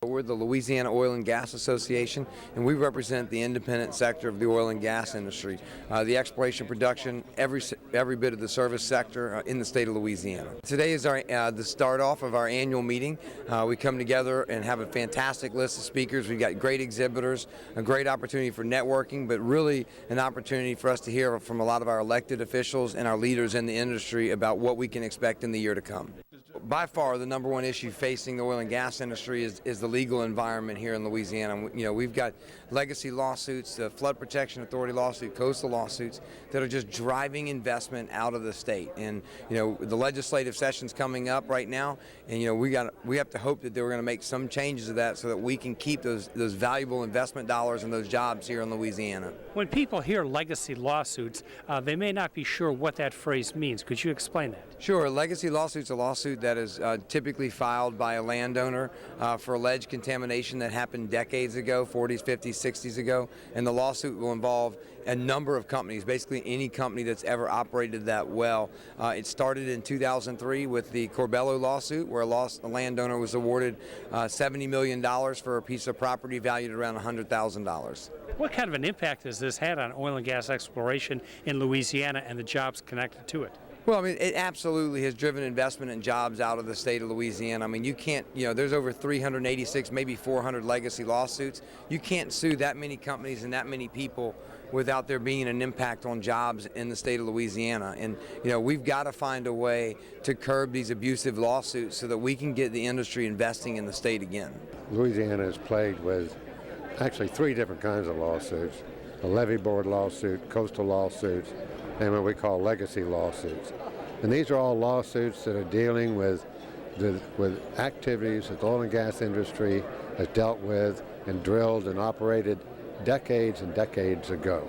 We're the Louisiana Oil and Gas Association, and we represent the independent sector of the oil and gas industry, the exploration, production, every bit of the service sector in the state of Louisiana. Today is the start off of our annual meeting. We come together and have a fantastic list of speakers. We've got great exhibitors, a great opportunity for networking, but really an opportunity for us to hear from a lot of our elected officials and our leaders in the industry about what we can expect in the year to come. By far, the number one issue facing the oil and gas industry is the legal environment here in Louisiana. You know, we've got legacy lawsuits, the Flood Protection Authority lawsuit, coastal lawsuits that are just driving investment out of the state. And you know, the legislative session's coming up right now, and you know, we have to hope that they're going to make some changes to that so that we can keep those valuable investment dollars and those jobs here in Louisiana. When people hear legacy lawsuits, they may not be sure what that phrase means. Could you explain that? Sure. A legacy lawsuit's a lawsuit that is typically filed by a landowner for alleged contamination that happened decades ago, 40s, 50s, 60s ago, and the lawsuit will involve a number of companies, basically any company that's ever operated that well. It started in 2003 with the Corbello lawsuit, where a landowner was awarded $70 million for a piece of property valued at around $100,000. What kind of an impact has this had on oil and gas exploration in Louisiana and the jobs connected to it? Well, I mean, it absolutely has driven investment and jobs out of the state of Louisiana. I mean, you can't, you know, there's over 386, maybe 400 legacy lawsuits. You can't sue that many companies and that many people without there being an impact on jobs in the state of Louisiana. And, you know, we've got to find a way to curb these abusive lawsuits so that we can get the industry investing in the state again. Louisiana is plagued with actually 3 different kinds of lawsuits: a levee board lawsuit, coastal lawsuits, and what we call legacy lawsuits. And these are all lawsuits that are dealing with activities that the oil and gas industry has dealt with and drilled and operated decades and decades ago.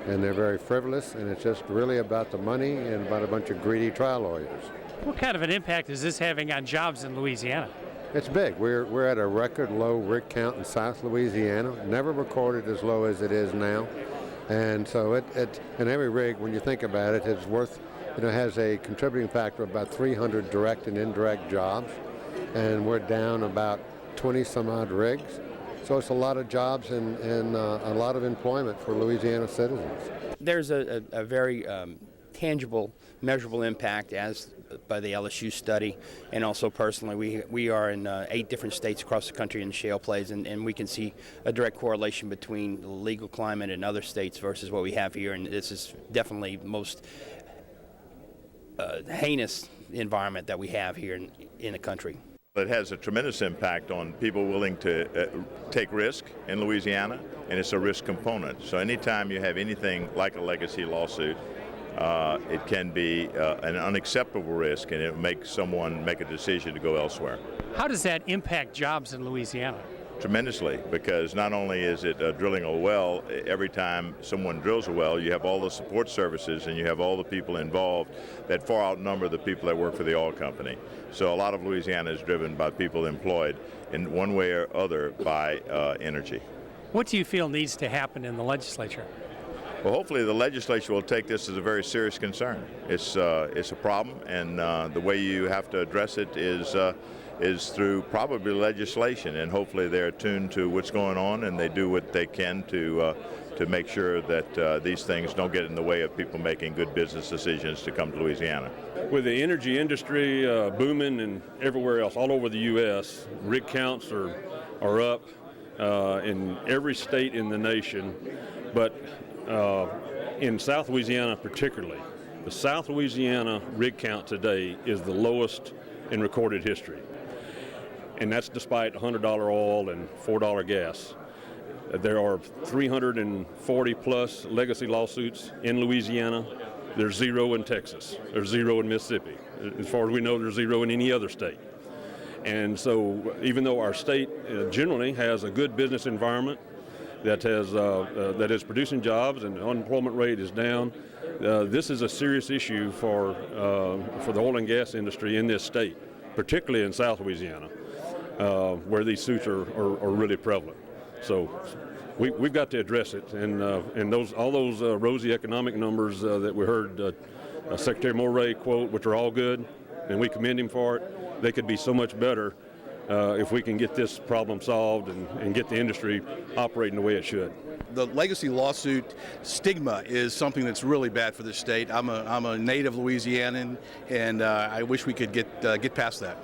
And they're very frivolous, and it's just really about the money and about a bunch of greedy trial lawyers. What kind of an impact is this having on jobs in Louisiana? It's big. We're at a record low rig count in South Louisiana, never recorded as low as it is now. And so and every rig, when you think about it, is worth, you know, has a contributing factor of about 300 direct and indirect jobs. And we're down about 20 some odd rigs. So it's a lot of jobs and a lot of employment for Louisiana citizens. There's a very tangible, measurable impact as by the LSU study, and also personally, we are in 8 different states across the country in shale plays, and we can see a direct correlation between the legal climate in other states versus what we have here, and this is definitely the most heinous environment that we have here in the country. It has a tremendous impact on people willing to take risk in Louisiana, and it's a risk component. So anytime you have anything like a legacy lawsuit, it can be an unacceptable risk, and it makes someone make a decision to go elsewhere. How does that impact jobs in Louisiana? Tremendously, because not only is it drilling a well, every time someone drills a well, you have all the support services and you have all the people involved that far outnumber the people that work for the oil company. So a lot of Louisiana is driven by people employed in one way or other by energy. What do you feel needs to happen in the legislature? Well, hopefully the legislature will take this as a very serious concern. It's a problem, and the way you have to address it is through probably legislation, and hopefully they're attuned to what's going on and they do what they can to make sure that these things don't get in the way of people making good business decisions to come to Louisiana. With the energy industry booming and everywhere else, all over the U.S., rig counts are up in every state in the nation, but in South Louisiana particularly, the South Louisiana rig count today is the lowest in recorded history. And that's despite $100 oil and $4 gas. There are 340 plus legacy lawsuits in Louisiana. There's 0 in Texas. There's 0 in Mississippi. As far as we know, there's 0 in any other state. And so even though our state generally has a good business environment that is producing jobs and the unemployment rate is down, this is a serious issue for the oil and gas industry in this state, particularly in South Louisiana, where these suits are really prevalent. So we've got to address it, and all those rosy economic numbers that we heard Secretary Moray quote, which are all good, and we commend him for it, they could be so much better if we can get this problem solved and get the industry operating the way it should. The legacy lawsuit stigma is something that's really bad for this state. I'm a native Louisianan, and I wish we could get past that.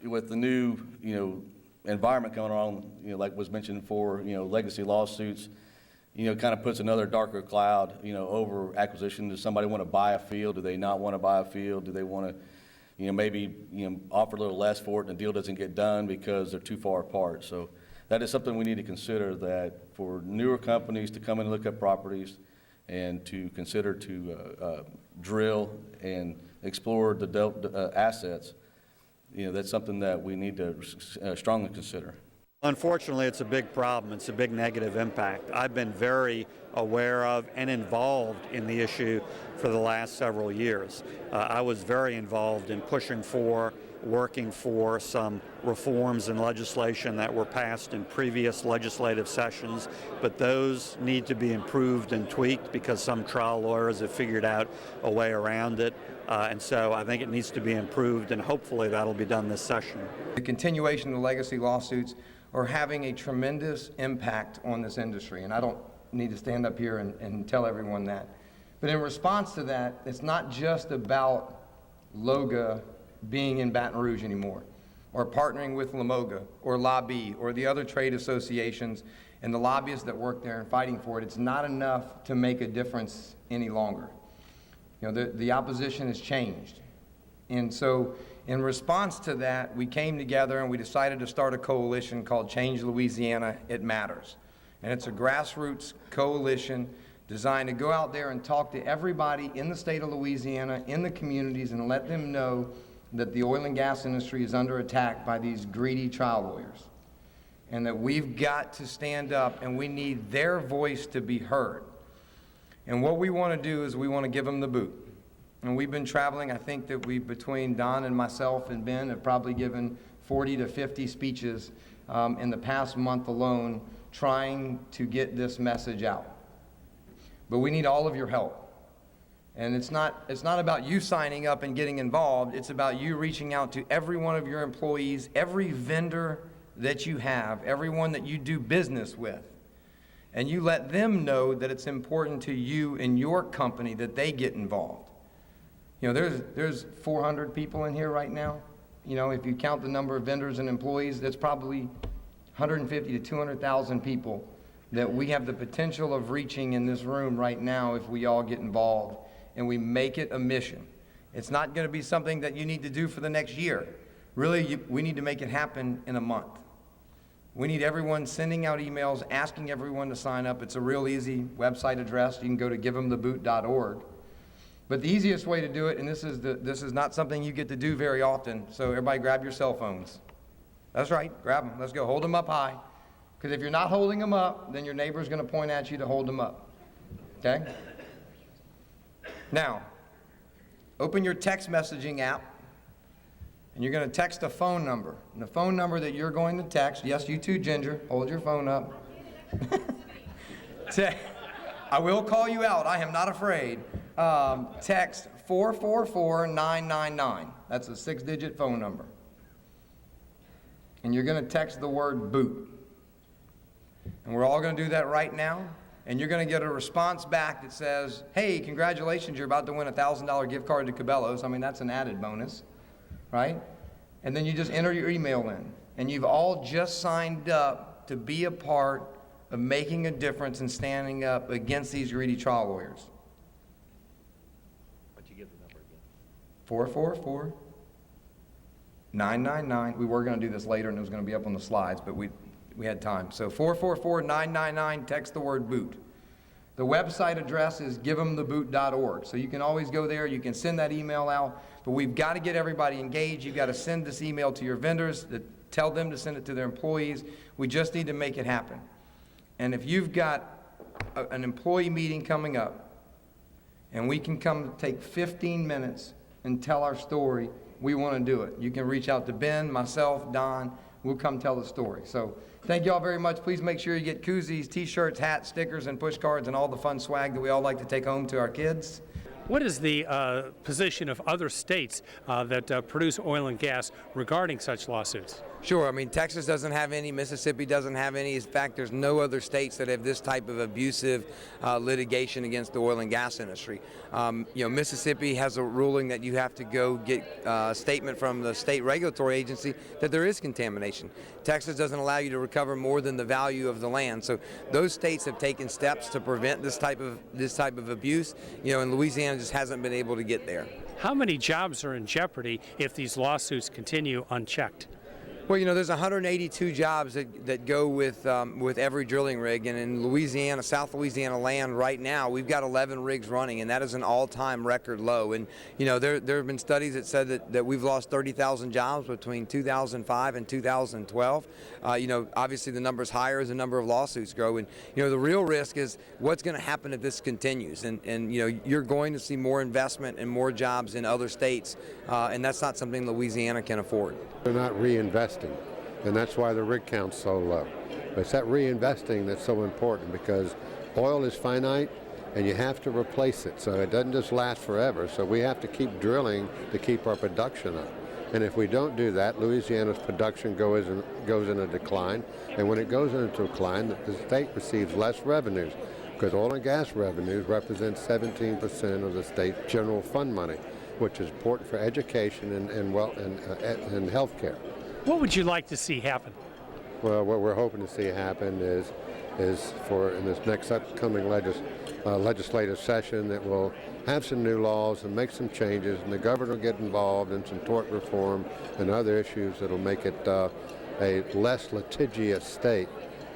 With the new, environment going on, like was mentioned before, legacy lawsuits, kind of puts another darker cloud, over acquisition. Does somebody want to buy a field? Do they not want to buy a field? Do they want to, maybe, offer a little less for it and the deal doesn't get done because they're too far apart? So that is something we need to consider, that for newer companies to come in and look at properties and to consider to drill and explore the assets, that's something that we need to strongly consider. Unfortunately, it's a big problem. It's a big negative impact. I've been very aware of and involved in the issue for the last several years. I was very involved in pushing for, working for some reforms in legislation that were passed in previous legislative sessions, but those need to be improved and tweaked because some trial lawyers have figured out a way around it. And so I think it needs to be improved, and hopefully that'll be done this session. The continuation of the legacy lawsuits are having a tremendous impact on this industry, and I don't need to stand up here and tell everyone that. But in response to that, it's not just about LOGA being in Baton Rouge anymore, or partnering with LOGA or LOBBY or the other trade associations and the lobbyists that work there and fighting for it. It's not enough to make a difference any longer. The opposition has changed. And so in response to that, we came together and we decided to start a coalition called Change Louisiana, It Matters. And it's a grassroots coalition designed to go out there and talk to everybody in the state of Louisiana, in the communities, and let them know that the oil and gas industry is under attack by these greedy trial lawyers. And that we've got to stand up and we need their voice to be heard. And what we want to do is we want to give them the boot. And we've been traveling. I think that between Don and myself and Ben, have probably given 40 to 50 speeches in the past month alone trying to get this message out. But we need all of your help. And it's not about you signing up and getting involved. It's about you reaching out to every one of your employees, every vendor that you have, everyone that you do business with. And you let them know that it's important to you and your company that they get involved. There's 400 people in here right now. If you count the number of vendors and employees, that's probably 150 to 200,000 people that we have the potential of reaching in this room right now if we all get involved and we make it a mission. It's not going to be something that you need to do for the next year. Really, we need to make it happen in a month. We need everyone sending out emails, asking everyone to sign up. It's a real easy website address. You can go to givemtheboot.org. But the easiest way to do it, and this is not something you get to do very often, so everybody grab your cell phones. That's right, grab them. Let's go. Hold them up high. Because if you're not holding them up, then your neighbor's going to point at you to hold them up. Okay? Now, open your text messaging app. And you're going to text a phone number. And the phone number that you're going to text, yes, you too, Ginger, hold your phone up. I will call you out. I am not afraid. Text 444-999. That's a 6-digit phone number. And you're going to text the word boot. And we're all going to do that right now. And you're going to get a response back that says, hey, congratulations, you're about to win a $1,000 gift card to Cabela's. I mean, that's an added bonus. Right? And then you just enter your email in. And you've all just signed up to be a part of making a difference and standing up against these greedy trial lawyers. What'd you give the number again? 444-999. We were going to do this later and it was going to be up on the slides, but we had time. So 444-999, text the word boot. The website address is givemtheboot.org. So you can always go there. You can send that email out. But we've got to get everybody engaged. You've got to send this email to your vendors, tell them to send it to their employees. We just need to make it happen. And if you've got an employee meeting coming up, and we can come take 15 minutes and tell our story, we want to do it. You can reach out to Ben, myself, Don. We'll come tell the story. So thank you all very much. Please make sure you get koozies, T-shirts, hats, stickers, and push cards, and all the fun swag that we all like to take home to our kids. What is the position of other states that produce oil and gas regarding such lawsuits? Sure. I mean, Texas doesn't have any, Mississippi doesn't have any. In fact, there's no other states that have this type of abusive litigation against the oil and gas industry. Mississippi has a ruling that you have to go get a statement from the state regulatory agency that there is contamination. Texas doesn't allow you to recover more than the value of the land. So those states have taken steps to prevent this type of abuse. And Louisiana just hasn't been able to get there. How many jobs are in jeopardy if these lawsuits continue unchecked? Well, there's 182 jobs that go with every drilling rig, and in Louisiana, South Louisiana land right now, we've got 11 rigs running, and that is an all-time record low. And there have been studies that said that we've lost 30,000 jobs between 2005 and 2012. Obviously the number's higher as the number of lawsuits grow, and the real risk is what's going to happen if this continues. And you're going to see more investment and more jobs in other states, and that's not something Louisiana can afford. They're not reinvesting, and that's why the rig count's so low. But it's that reinvesting that's so important, because oil is finite and you have to replace it, so it doesn't just last forever. So we have to keep drilling to keep our production up. And if we don't do that, Louisiana's production goes in a decline, and when it goes into a decline, the state receives less revenues, because oil and gas revenues represent 17% of the state general fund money, which is important for education and health care. What would you like to see happen? Well, what we're hoping to see happen is for in this next upcoming legislative session that we'll have some new laws and make some changes, and the governor will get involved in some tort reform and other issues that'll make it a less litigious state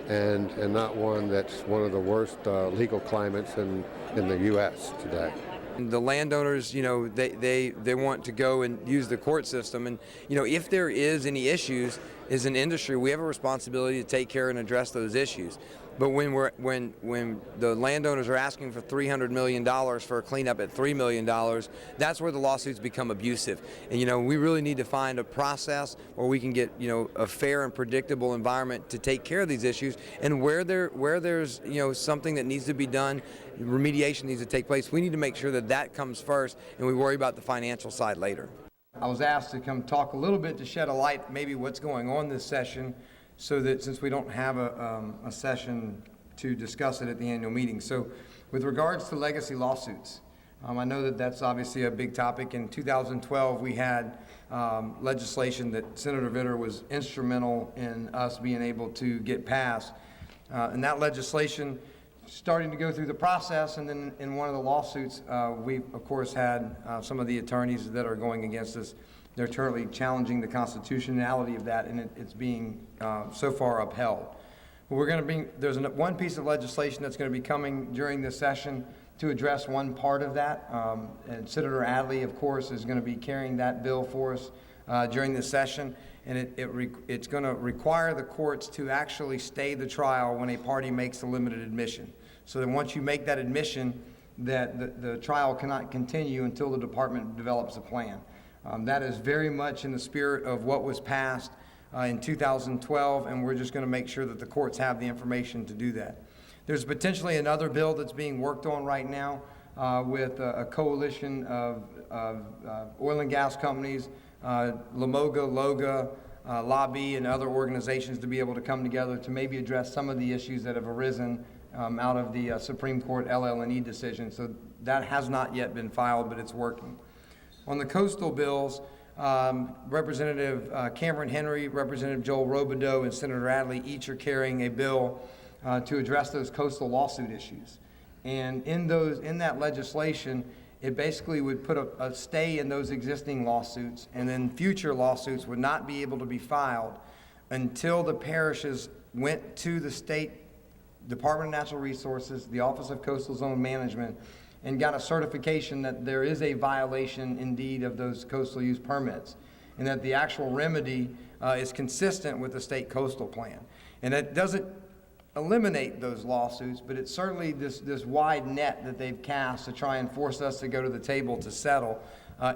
and not one that's one of the worst legal climates in the U.S. today. The landowners, they want to go and use the court system, and if there is any issues, as an industry, we have a responsibility to take care and address those issues. But when the landowners are asking for $300 million for a cleanup at $3 million, that's where the lawsuits become abusive. And we really need to find a process where we can get a fair and predictable environment to take care of these issues. And where there's something that needs to be done, remediation needs to take place, we need to make sure that comes first, and we worry about the financial side later. I was asked to come talk a little bit to shed a light maybe what's going on this session, so that since we don't have a session to discuss it at the annual meeting. So with regards to legacy lawsuits, I know that's obviously a big topic. In 2012, we had legislation that Senator Vitter was instrumental in us being able to get passed. And that legislation starting to go through the process, and then in one of the lawsuits, we of course had some of the attorneys that are going against us. They're currently challenging the constitutionality of that, and it's being so far upheld. But there's one piece of legislation that's going to be coming during this session to address one part of that, and Senator Adley, of course, is going to be carrying that bill for us during this session, and it's going to require the courts to actually stay the trial when a party makes a limited admission. So that once you make that admission, that the trial cannot continue until the department develops a plan. That is very much in the spirit of what was passed in 2012, and we're just going to make sure that the courts have the information to do that. There's potentially another bill that's being worked on right now with a coalition of oil and gas companies, LOGA, Lobby, and other organizations to be able to come together to maybe address some of the issues that have arisen out of the Supreme Court LL&E decision. So that has not yet been filed, but it's working. On the coastal bills, Representative Cameron Henry, Representative Joel Robideau, and Senator Adley each are carrying a bill to address those coastal lawsuit issues. And in that legislation, it basically would put a stay in those existing lawsuits, and then future lawsuits would not be able to be filed until the parishes went to the state Department of Natural Resources, the Office of Coastal Zone Management, and got a certification that there is a violation indeed of those coastal use permits, and that the actual remedy is consistent with the state coastal plan. And it doesn't eliminate those lawsuits, but it's certainly this wide net that they've cast to try and force us to go to the table to settle.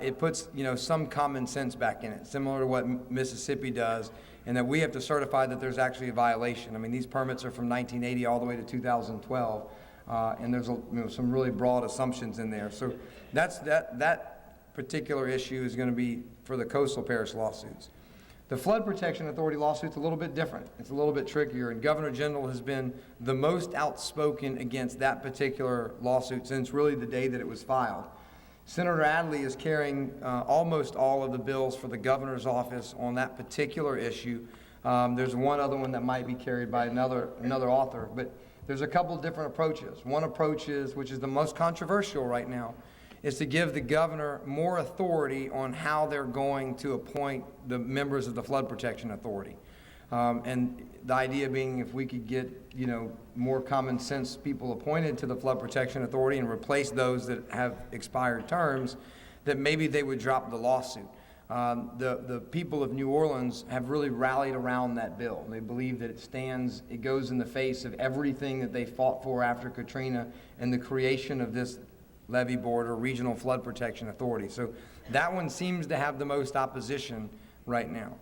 It puts some common sense back in it, similar to what Mississippi does, and that we have to certify that there's actually a violation. I mean, these permits are from 1980 all the way to 2012. And there's some really broad assumptions in there. So that particular issue is going to be for the coastal parish lawsuits. The Flood Protection Authority lawsuit's a little bit different. It's a little bit trickier, and Governor Jindal has been the most outspoken against that particular lawsuit since really the day that it was filed. Senator Adley is carrying almost all of the bills for the governor's office on that particular issue. There's one other one that might be carried by another author, but there's a couple of different approaches. One approach is, which is the most controversial right now, is to give the governor more authority on how they're going to appoint the members of the Flood Protection Authority. And the idea being if we could get, more common sense people appointed to the Flood Protection Authority and replace those that have expired terms, that maybe they would drop the lawsuit. The people of New Orleans have really rallied around that bill. They believe that it goes in the face of everything that they fought for after Katrina and the creation of this levee board or regional flood protection authority. So that one seems to have the most opposition right now.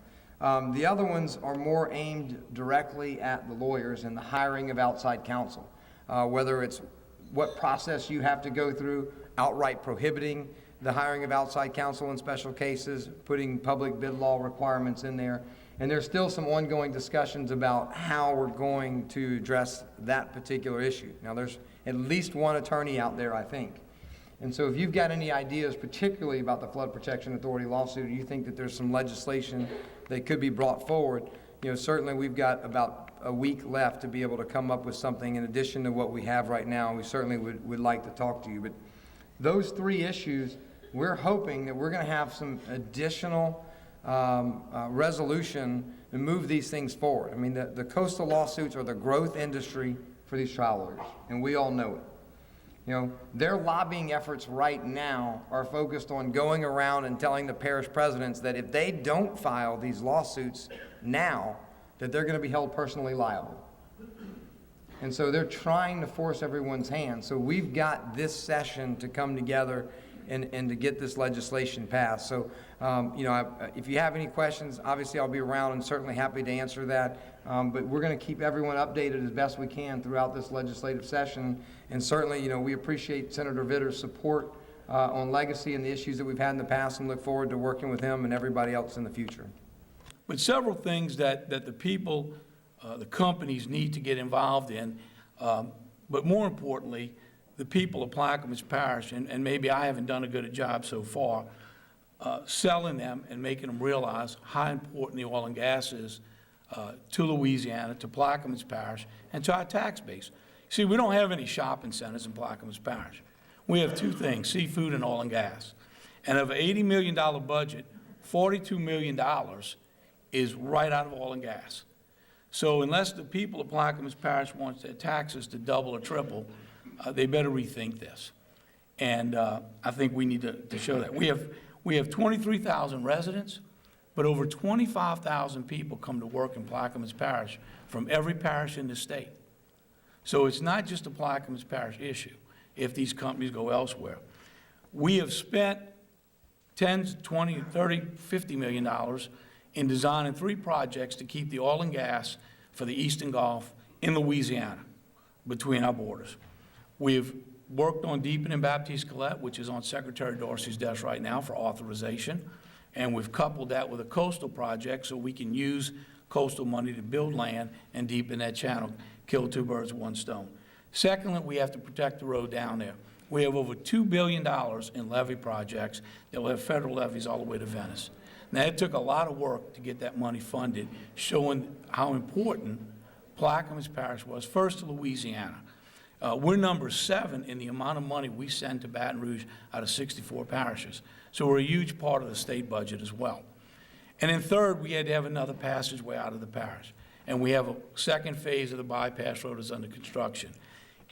The other ones are more aimed directly at the lawyers and the hiring of outside counsel, whether it's what process you have to go through, outright prohibiting the hiring of outside counsel in special cases, putting public bid law requirements in there. And there's still some ongoing discussions about how we're going to address that particular issue. Now, there's at least one attorney out there, I think. And so if you've got any ideas, particularly about the Flood Protection Authority lawsuit, or you think that there's some legislation that could be brought forward, certainly we've got about a week left to be able to come up with something in addition to what we have right now. We certainly would like to talk to you. But those three issues, we're hoping that we're going to have some additional resolution to move these things forward. I mean, the coastal lawsuits are the growth industry for these trial lawyers, and we all know it. Their lobbying efforts right now are focused on going around and telling the parish presidents that if they don't file these lawsuits now, that they're going to be held personally liable. And so they're trying to force everyone's hand. So we've got this session to come together and to get this legislation passed. So, if you have any questions, obviously I'll be around and certainly happy to answer that. But we're going to keep everyone updated as best we can throughout this legislative session. And certainly, we appreciate Senator Vitter's support on legacy and the issues that we've had in the past, and look forward to working with him and everybody else in the future. But several things that the people, the companies need to get involved in, but more importantly, the people of Plaquemines Parish, and maybe I haven't done a good job so far, selling them and making them realize how important the oil and gas is to Louisiana, to Plaquemines Parish, and to our tax base. See, we don't have any shopping centers in Plaquemines Parish. We have two things, seafood and oil and gas. And of an $80 million budget, $42 million is right out of oil and gas. So unless the people of Plaquemines Parish want their taxes to double or triple, they better rethink this. And I think we need to show that. We have 23,000 residents, but over 25,000 people come to work in Plaquemines Parish from every parish in the state. So it's not just a Plaquemines Parish issue if these companies go elsewhere. We have spent 10, 20, 30, $50 million in designing 3 projects to keep the oil and gas for the Eastern Gulf in Louisiana between our borders. We've worked on deepening Baptiste Colette, which is on Secretary Dorsey's desk right now for authorization, and we've coupled that with a coastal project so we can use coastal money to build land and deepen that channel, kill 2 birds with 1 stone. Secondly, we have to protect the road down there. We have over $2 billion in levee projects that will have federal levees all the way to Venice. Now, it took a lot of work to get that money funded, showing how important Plaquemines Parish was, first to Louisiana. We're number 7 in the amount of money we send to Baton Rouge out of 64 parishes. So we're a huge part of the state budget as well. And then third, we had to have another passageway out of the parish. And we have a second phase of the bypass road is under construction.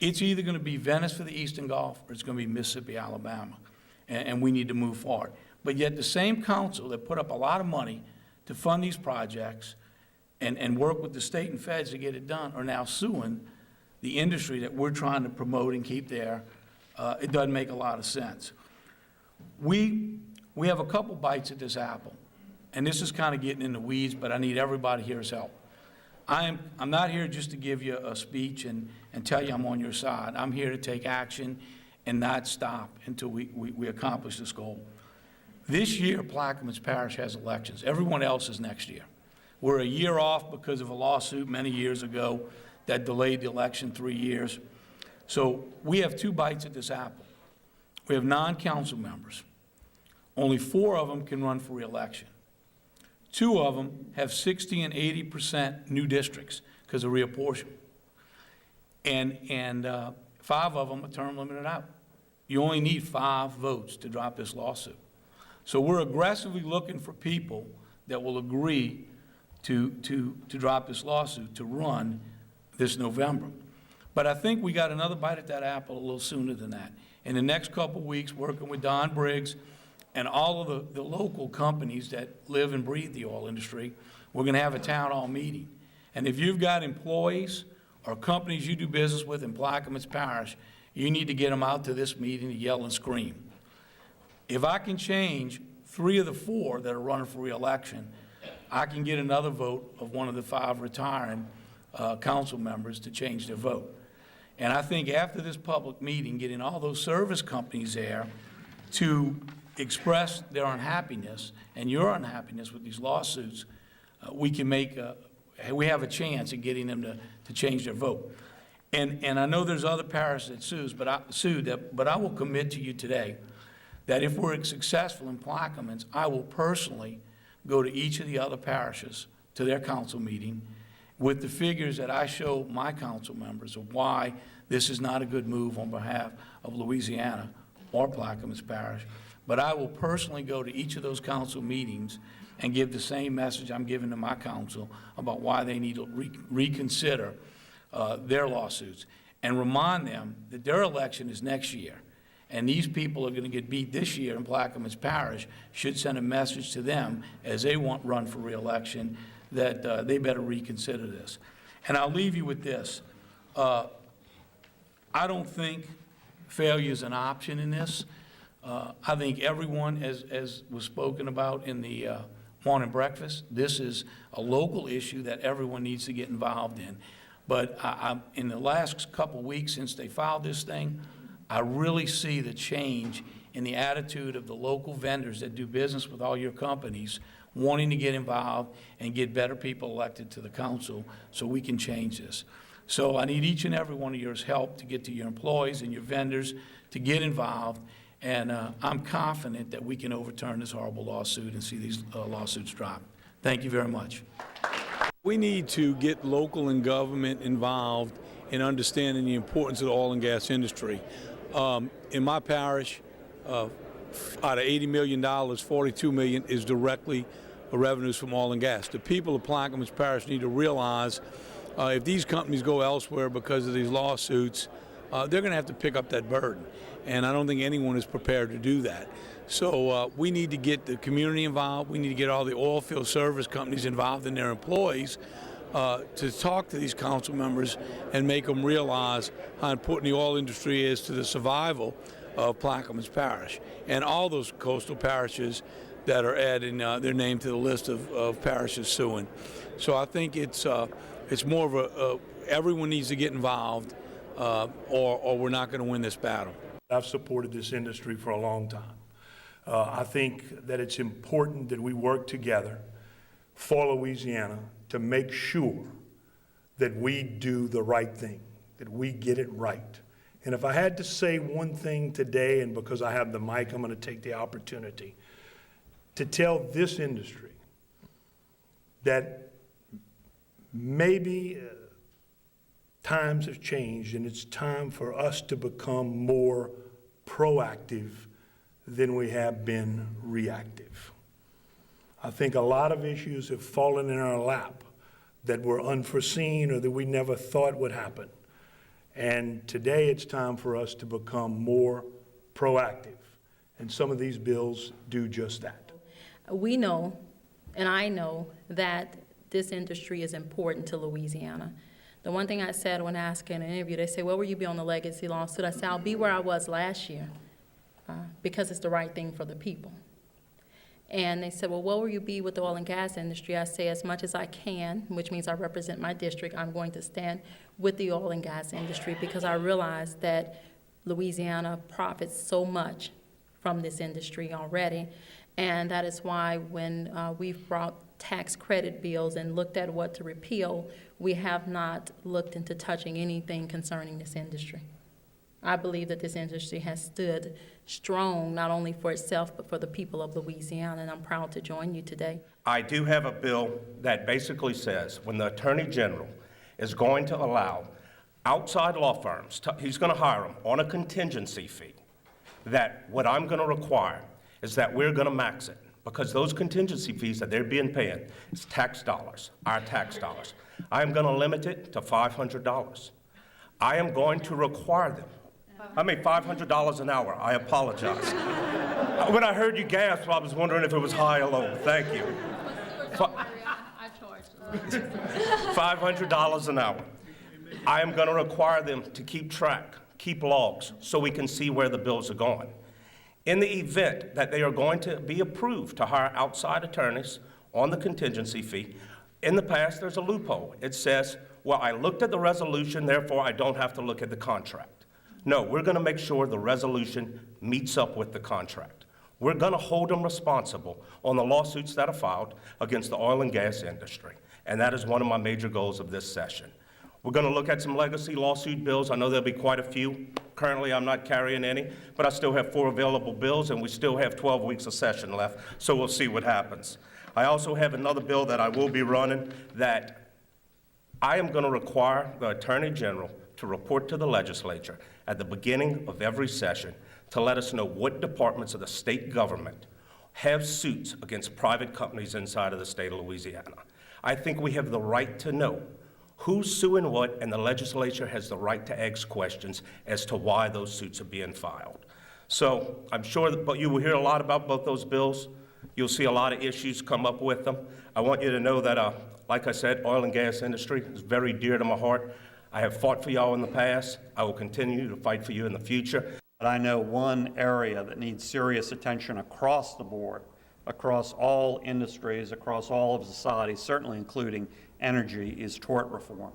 It's either going to be Venice for the Eastern Gulf or it's going to be Mississippi, Alabama. And we need to move forward. But yet the same council that put up a lot of money to fund these projects and work with the state and feds to get it done are now suing the industry that we're trying to promote and keep there. It doesn't make a lot of sense. We have a couple bites at this apple, and this is kind of getting in the weeds, but I need everybody here's help. I'm not here just to give you a speech and tell you I'm on your side. I'm here to take action and not stop until we accomplish this goal. This year, Plaquemines Parish has elections. Everyone else is next year. We're a year off because of a lawsuit many years ago that delayed the election 3 years. So we have 2 bites at this apple. We have non-council members. Only 4 of them can run for re-election. 2 of them have 60 and 80% new districts because of reapportionment. And 5 of them are term limited out. You only need 5 votes to drop this lawsuit. So we're aggressively looking for people that will agree to drop this lawsuit, to run this November. But I think we got another bite at that apple a little sooner than that. In the next couple of weeks, working with Don Briggs and all of the local companies that live and breathe the oil industry, we're gonna have a town hall meeting. And if you've got employees or companies you do business with in Plaquemines Parish, you need to get them out to this meeting to yell and scream. If I can change 3 of the 4 that are running for re-election, I can get another vote of one of the 5 retiring council members to change their vote. And I think after this public meeting, getting all those service companies there to express their unhappiness and your unhappiness with these lawsuits, we can make we have a chance at getting them to change their vote. And I know there's other parishes that sued, but I will commit to you today that if we're successful in Plaquemines, I will personally go to each of the other parishes to their council meeting with the figures that I show my council members of why this is not a good move on behalf of Louisiana or Plaquemines Parish. But I will personally go to each of those council meetings and give the same message I'm giving to my council about why they need to reconsider their lawsuits and remind them that their election is next year. And these people are going to get beat this year in Plaquemines Parish, should send a message to them as they run for re-election that they better reconsider this. And I'll leave you with this. I don't think failure is an option in this. I think everyone, as was spoken about in the morning breakfast, this is a local issue that everyone needs to get involved in. But in the last couple of weeks since they filed this thing, I really see the change in the attitude of the local vendors that do business with all your companies wanting to get involved and get better people elected to the council so we can change this. So I need each and every one of yours help to get to your employees and your vendors to get involved. And I'm confident that we can overturn this horrible lawsuit and see these lawsuits dropped. Thank you very much. We need to get local and government involved in understanding the importance of the oil and gas industry. In my parish, out of $80 million, $42 million is directly revenues from oil and gas. The people of Plaquemines Parish need to realize if these companies go elsewhere because of these lawsuits, they're going to have to pick up that burden. And I don't think anyone is prepared to do that. So we need to get the community involved. We need to get all the oil field service companies involved in their employees to talk to these council members and make them realize how important the oil industry is to the survival of Plaquemines Parish and all those coastal parishes that are adding their name to the list of parishes suing. So I think it's more of everyone needs to get involved or we're not going to win this battle. I've supported this industry for a long time. I think that it's important that we work together for Louisiana to make sure that we do the right thing, that we get it right. And if I had to say one thing today, and because I have the mic, I'm going to take the opportunity to tell this industry that maybe times have changed and it's time for us to become more proactive than we have been reactive. I think a lot of issues have fallen in our lap that were unforeseen or that we never thought would happen. And today it's time for us to become more proactive. And some of these bills do just that. We know, and I know, that this industry is important to Louisiana. The one thing I said when asked in an interview, they say, "Where will you be on the legacy lawsuit?" I said, "I'll be where I was last year because it's the right thing for the people." And they said, "Well, where will you be with the oil and gas industry?" I say, "As much as I can," which means I represent my district. I'm going to stand with the oil and gas industry because I realize that Louisiana profits so much from this industry already. And that is why when we've brought tax credit bills and looked at what to repeal, we have not looked into touching anything concerning this industry. I believe that this industry has stood strong, not only for itself, but for the people of Louisiana, and I'm proud to join you today. I do have a bill that basically says when the Attorney General is going to allow outside law firms, he's going to hire them on a contingency fee, that what I'm going to require is that we're going to max it, because those contingency fees that they're being paid is tax dollars, our tax dollars. I am going to limit it to $500. I am going to require them. I mean, $500 an hour. I apologize. When I heard you gasp, I was wondering if it was high or low. Thank you. $500 an hour. I am going to require them to keep track, keep logs, so we can see where the bills are going. In the event that they are going to be approved to hire outside attorneys on the contingency fee, in the past there's a loophole. It says, well, I looked at the resolution, therefore I don't have to look at the contract. No, we're going to make sure the resolution meets up with the contract. We're going to hold them responsible on the lawsuits that are filed against the oil and gas industry, and that is one of my major goals of this session. We're going to look at some legacy lawsuit bills. I know there'll be quite a few. Currently, I'm not carrying any, but I still have 4 available bills, and we still have 12 weeks of session left, so we'll see what happens. I also have another bill that I will be running that I am going to require the Attorney General to report to the legislature at the beginning of every session to let us know what departments of the state government have suits against private companies inside of the state of Louisiana. I think we have the right to know who's suing what, and the legislature has the right to ask questions as to why those suits are being filed. So I'm sure that you will hear a lot about both those bills. You'll see a lot of issues come up with them. I want you to know that, like I said, oil and gas industry is very dear to my heart. I have fought for y'all in the past. I will continue to fight for you in the future. But I know one area that needs serious attention across the board, across all industries, across all of society, certainly including energy, is tort reform.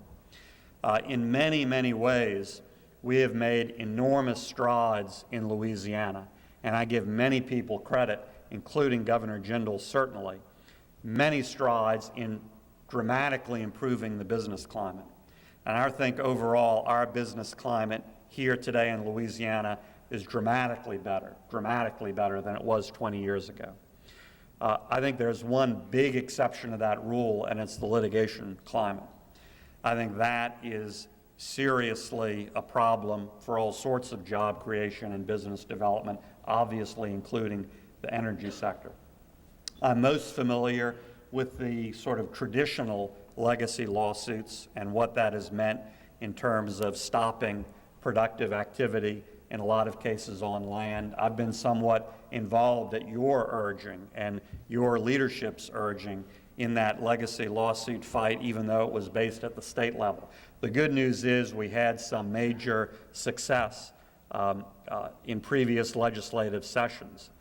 In many, many ways, we have made enormous strides in Louisiana, and I give many people credit, including Governor Jindal certainly, many strides in dramatically improving the business climate. And I think overall our business climate here today in Louisiana is dramatically better than it was 20 years ago. I think there's one big exception to that rule, and it's the litigation climate. I think that is seriously a problem for all sorts of job creation and business development, obviously including the energy sector. I'm most familiar with the sort of traditional legacy lawsuits and what that has meant in terms of stopping productive activity, in a lot of cases on land. I've been somewhat involved at your urging and your leadership's urging in that legacy lawsuit fight, even though it was based at the state level. The good news is we had some major success in previous legislative sessions.